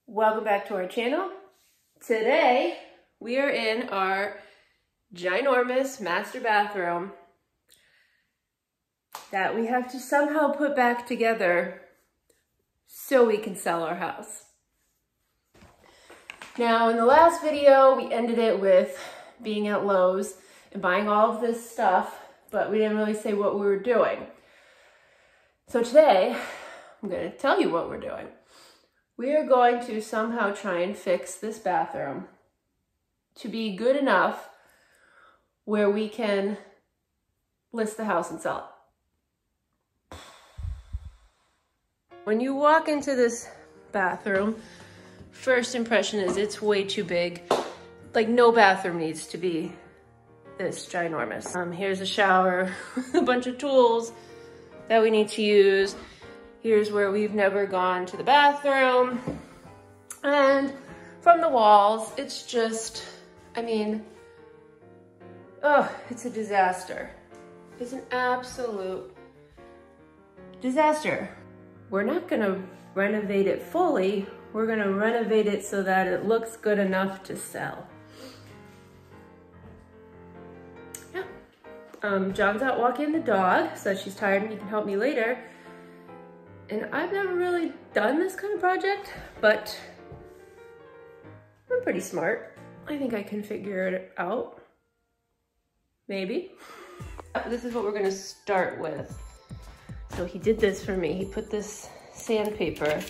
Welcome back to our channel. Today we are in our ginormous master bathroom that we have to somehow put back together so we can sell our house. Now in the last video we ended it with being at Lowe's and buying all of this stuff, but we didn't really say what we were doing. So today I'm going to tell you what we're doing. We are going to somehow try and fix this bathroom to be good enough where we can list the house and sell it. When you walk into this bathroom, first impression is it's way too big. Like no bathroom needs to be this ginormous. Here's a shower, a bunch of tools that we need to use. Here's where we've never gone to the bathroom. And from the walls, it's just, it's a disaster. It's an absolute disaster. We're not gonna renovate it fully. We're gonna renovate it so that it looks good enough to sell. Yeah. John's out walking the dog, so she's tired and he can help me later. And I've never really done this kind of project, but I'm pretty smart. I think I can figure it out. Maybe. This is what we're gonna start with. So he did this for me. He put this sandpaper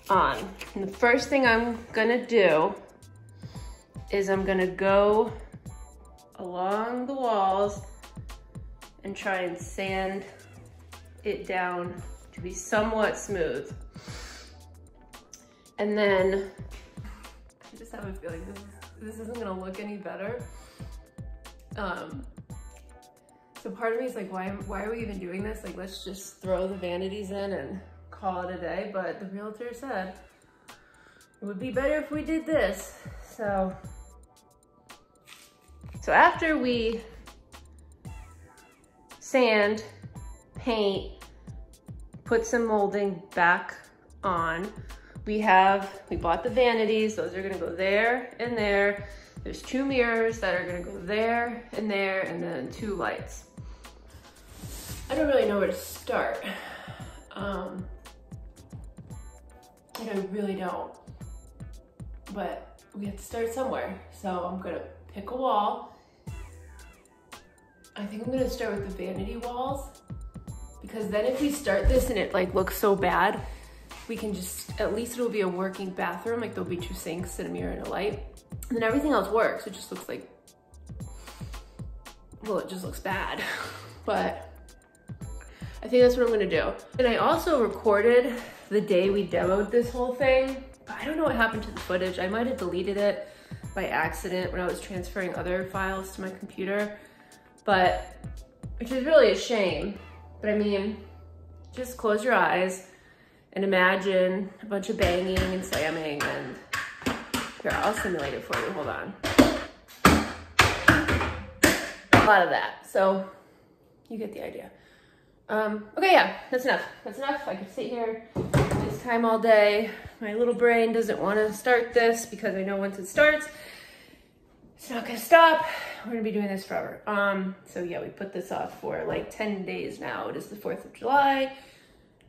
on. And the first thing I'm gonna do is I'm gonna go along the walls and try and sand it down to be somewhat smooth. And then, I just have a feeling this isn't gonna look any better. So part of me is like, why are we even doing this? Like, let's just throw the vanities in and call it a day. But the realtor said it would be better if we did this. So after we sand, paint, put some molding back on, we bought the vanities. Those are gonna go there and there. There's 2 mirrors that are gonna go there, and then 2 lights. I don't really know where to start. I really don't. But we have to start somewhere. So I'm gonna pick a wall. I think I'm gonna start with the vanity walls, because then if we start this and it like looks so bad, we can just, at least it'll be a working bathroom. Like there'll be 2 sinks and a mirror and a light. And then everything else works. It just looks like, well, it just looks bad. But I think that's what I'm gonna do. And I also recorded the day we demoed this whole thing, but I don't know what happened to the footage. I might've deleted it by accident when I was transferring other files to my computer, which is really a shame. But I mean, just close your eyes and imagine a bunch of banging and slamming, and here, I'll simulate it for you, hold on. A lot of that, so you get the idea. Okay, yeah, that's enough. That's enough. I could sit here this time all day. My little brain doesn't want to start this because I know once it starts, it's not gonna stop. We're gonna be doing this forever. So yeah, we put this off for like 10 days now. It is the 4th of July.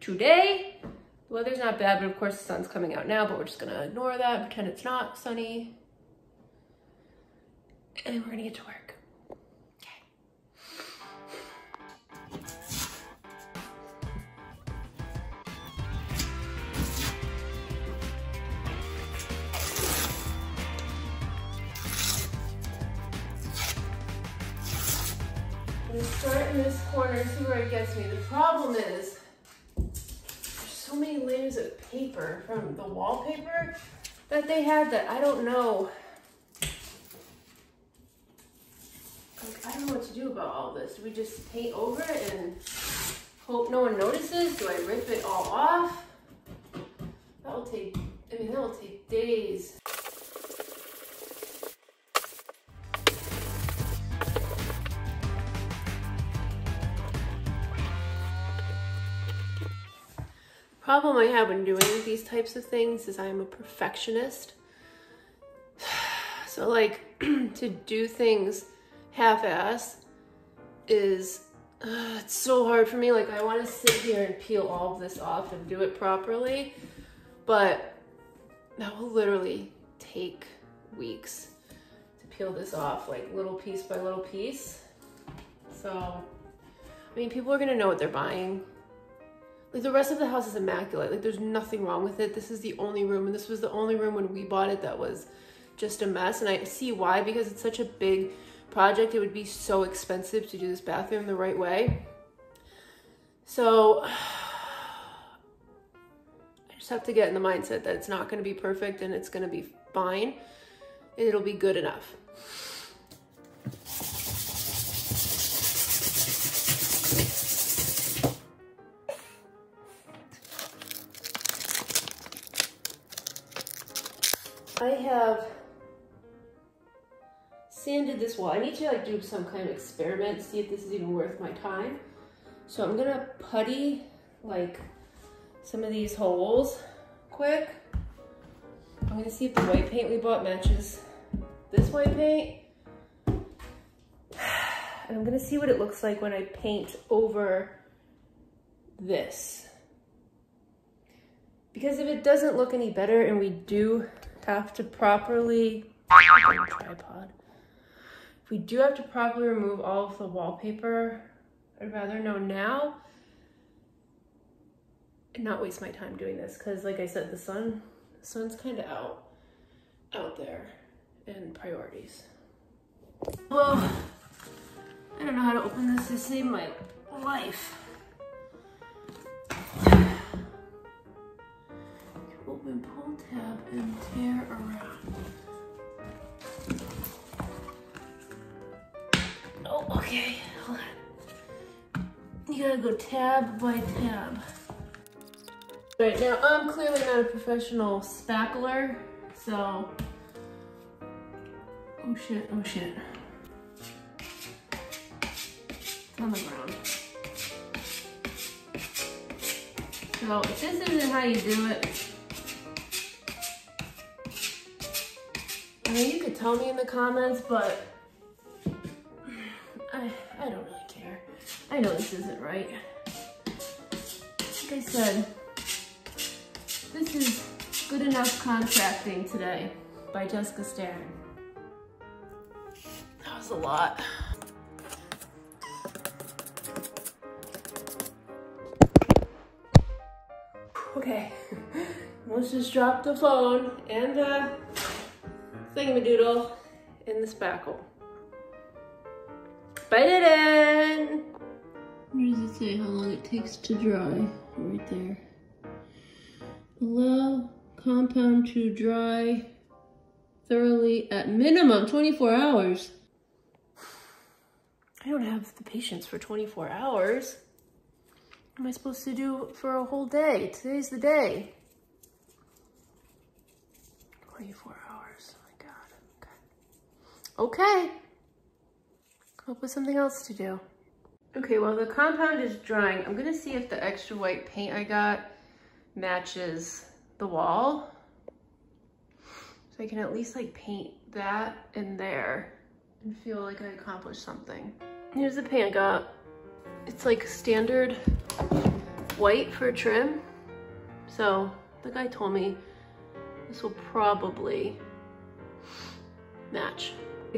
Today, the weather's not bad, but of course the sun's coming out now, but we're just gonna ignore that, pretend it's not sunny. And then we're gonna get to work. I'm gonna start in this corner, see where it gets me. The problem is, there's so many layers of paper from the wallpaper that they had that I don't know. Like, I don't know what to do about all this. Do we just paint over it and hope no one notices? Do I rip it all off? That will take days. problem I have when doing these types of things is I am a perfectionist. So like to do things half-ass is, it's so hard for me. Like I want to sit here and peel all of this off and do it properly, but that will literally take weeks to peel this off, like little piece by little piece. So, I mean, people are gonna know what they're buying. Like the rest of the house is immaculate. Like there's nothing wrong with it. This is the only room, and this was the only room when we bought it that was just a mess. And I see why, because it's such a big project. It would be so expensive to do this bathroom the right way. So I just have to get in the mindset that it's not gonna be perfect and it's gonna be fine. And it'll be good enough. I have sanded this wall. I need to like do some kind of experiment, see if this is even worth my time. So I'm gonna putty like some of these holes quick. I'm gonna see if the white paint we bought matches this white paint. And I'm gonna see what it looks like when I paint over this. Because if it doesn't look any better and we do have to properly, tripod. If we do have to properly remove all of the wallpaper, I'd rather know now and not waste my time doing this. Because like I said, the sun's kind of out there and priorities. Well, I don't know how to open this to save my life. Open, pull tab, and tear around. Oh, okay, hold on. You gotta go tab by tab. Right, now I'm clearly not a professional spackler, so, oh shit, oh shit. It's on the ground. So if this isn't how you do it, I mean, you could tell me in the comments, but I don't really care. I know this isn't right. Like I said, this is Good Enough Contracting today by Jessica Staring. That was a lot. Okay, let's just drop the phone and thingamadoodle in the spackle. Bite it in! Where does it say how long it takes to dry? Right there. Allow compound to dry thoroughly at minimum 24 hours. I don't have the patience for 24 hours. What am I supposed to do for a whole day? Today's the day. 24 hours, oh my God, okay. Okay, come up with something else to do. Okay, while the compound is drying, I'm gonna see if the extra white paint I got matches the wall. So I can at least like paint that in there and feel like I accomplished something. Here's the paint I got. It's like standard white for trim. So the guy told me this will probably match.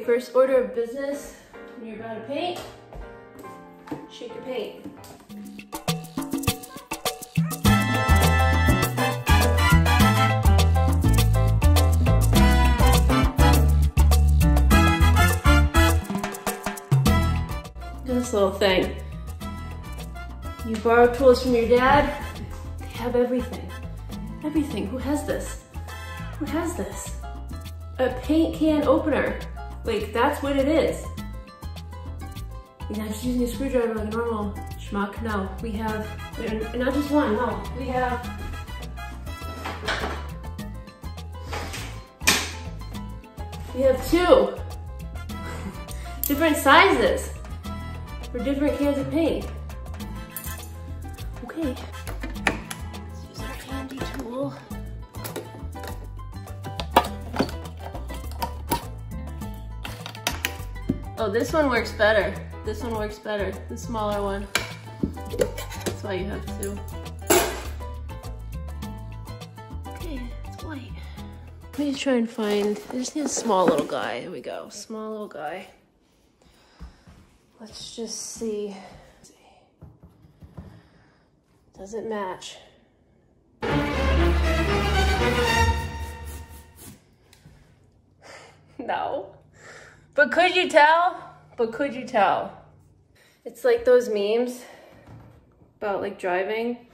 First order of business, when you're about to paint, shake your paint. This little thing. You borrow tools from your dad, they have everything. Everything. Who has this? Who has this? A paint can opener. Like, that's what it is. You're not just using a screwdriver like a normal schmuck. No, we have, not just one, no. We have two. Different sizes for different cans of paint. Okay. Let's use Oh, this one works better. This one works better, the smaller one. That's why you have two. Okay, it's white. Let me try and find, I just need a small little guy. Here we go, small little guy. Let's just see. Doesn't match. No. But could you tell? But could you tell? It's like those memes about like driving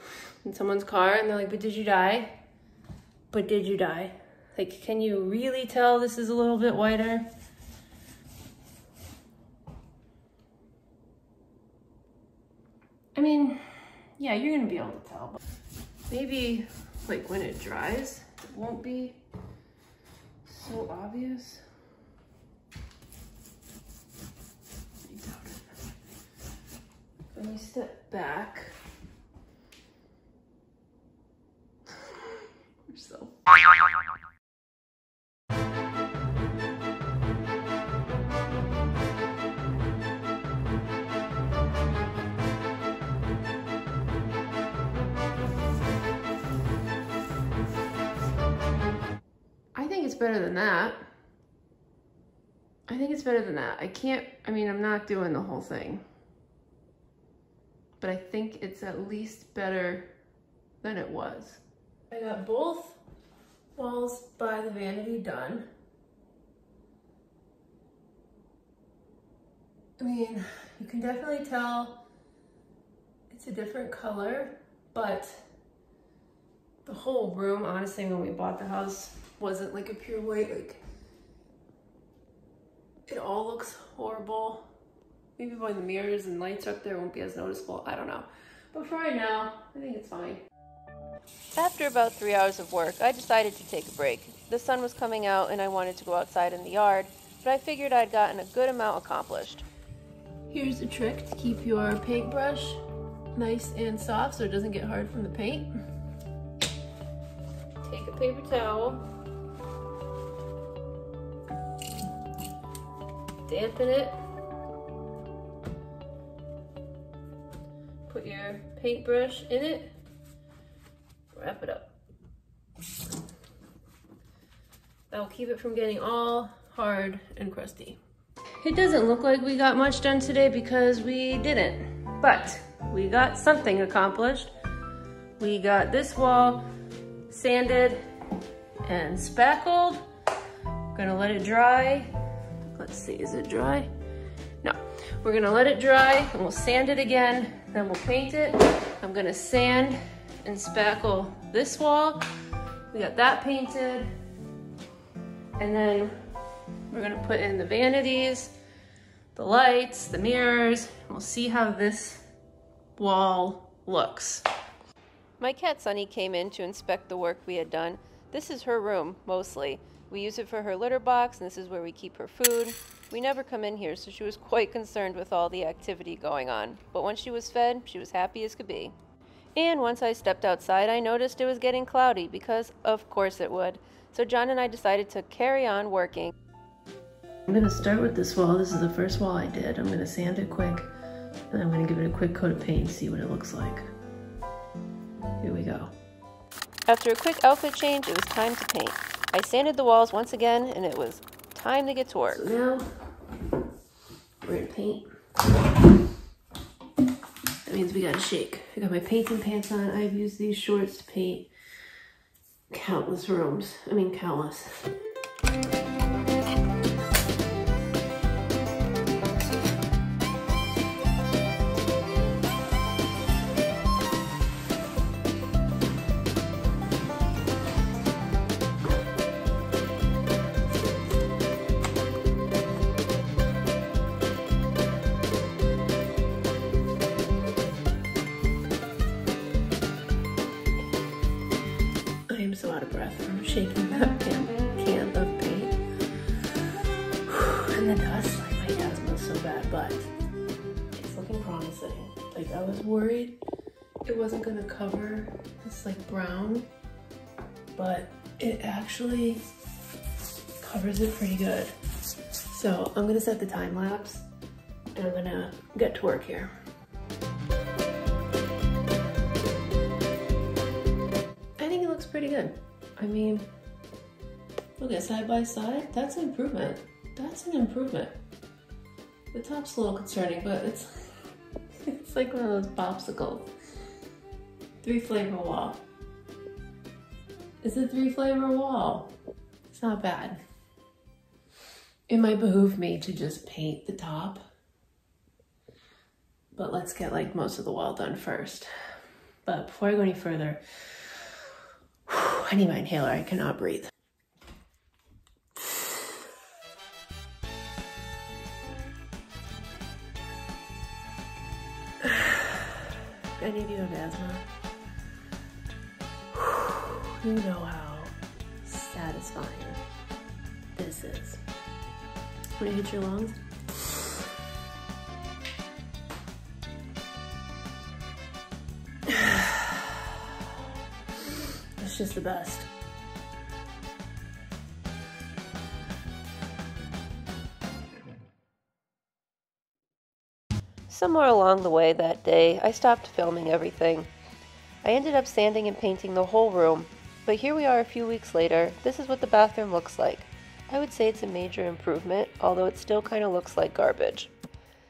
in someone's car and they're like, but did you die? But did you die? Like, can you really tell this is a little bit whiter? I mean, yeah, you're gonna be able to tell. But maybe like when it dries, it won't be so obvious. Let me step back. We're so. I think it's better than that. I think it's better than that. I mean, I'm not doing the whole thing. But I think it's at least better than it was. I got both walls by the vanity done. I mean, you can definitely tell it's a different color, but the whole room, honestly, when we bought the house, wasn't like a pure white. Like, it all looks horrible. Maybe when the mirrors and lights up there, it won't be as noticeable. I don't know. But for right now, I think it's fine. After about 3 hours of work, I decided to take a break. The sun was coming out and I wanted to go outside in the yard, but I figured I'd gotten a good amount accomplished. Here's a trick to keep your paintbrush nice and soft so it doesn't get hard from the paint. Take a paper towel, dampen it, put your paintbrush in it, wrap it up. That will keep it from getting all hard and crusty. It doesn't look like we got much done today because we didn't, but we got something accomplished. We got this wall sanded and spackled. We're gonna let it dry. Let's see, is it dry? No, we're gonna let it dry and we'll sand it again, then we'll paint it. I'm gonna sand and spackle this wall. We got that painted. And then we're gonna put in the vanities, the lights, the mirrors, and we'll see how this wall looks. My cat Sunny came in to inspect the work we had done. This is her room, mostly. We use it for her litter box, and this is where we keep her food. We never come in here, so she was quite concerned with all the activity going on. But once she was fed, she was happy as could be. And once I stepped outside, I noticed it was getting cloudy, because of course it would. So John and I decided to carry on working. I'm gonna start with this wall. This is the first wall I did. I'm gonna sand it quick, and I'm gonna give it a quick coat of paint and see what it looks like. Here we go. After a quick outfit change, it was time to paint. I sanded the walls once again, and it was time to get to work. So now, we're gonna paint. That means we gotta shake. I got my painting pants on. I've used these shorts to paint countless rooms. I mean, countless. I am so out of breath from shaking that can of paint. And the dust, like my dad smells so bad, but it's looking promising. Like, I was worried it wasn't gonna cover this like brown, but it actually covers it pretty good. So I'm gonna set the time lapse and I'm gonna get to work here. I think it looks pretty good. I mean, look at side by side, that's an improvement. That's an improvement. The top's a little concerning, but it's like one of those popsicles. 3 flavor wall. It's a 3 flavor wall. It's not bad. It might behoove me to just paint the top, but let's get like most of the wall done first. But before I go any further, I need my inhaler, I cannot breathe. Any of you have asthma? You know how satisfying this is. When it hits your lungs, it's just the best. Somewhere along the way that day, I stopped filming everything. I ended up sanding and painting the whole room, but here we are a few weeks later. This is what the bathroom looks like. I would say it's a major improvement, although it still kind of looks like garbage.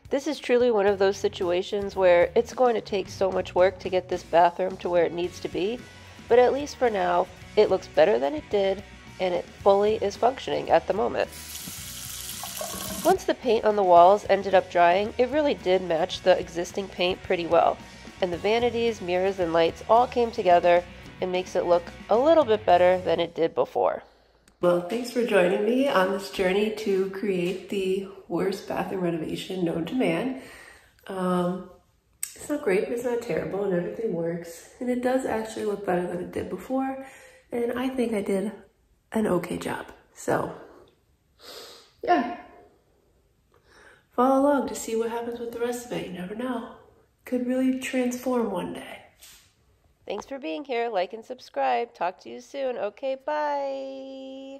This is truly one of those situations where it's going to take so much work to get this bathroom to where it needs to be, but at least for now, it looks better than it did, and it fully is functioning at the moment. Once the paint on the walls ended up drying, it really did match the existing paint pretty well, and the vanities, mirrors, and lights all came together and makes it look a little bit better than it did before. Well, thanks for joining me on this journey to create the worst bathroom renovation known to man. It's not great, but it's not terrible, and everything works. And it does actually look better than it did before, and I think I did an okay job. So, yeah. Follow along to see what happens with the rest of it. You never know. Could really transform one day. Thanks for being here. Like and subscribe. Talk to you soon. Okay, bye.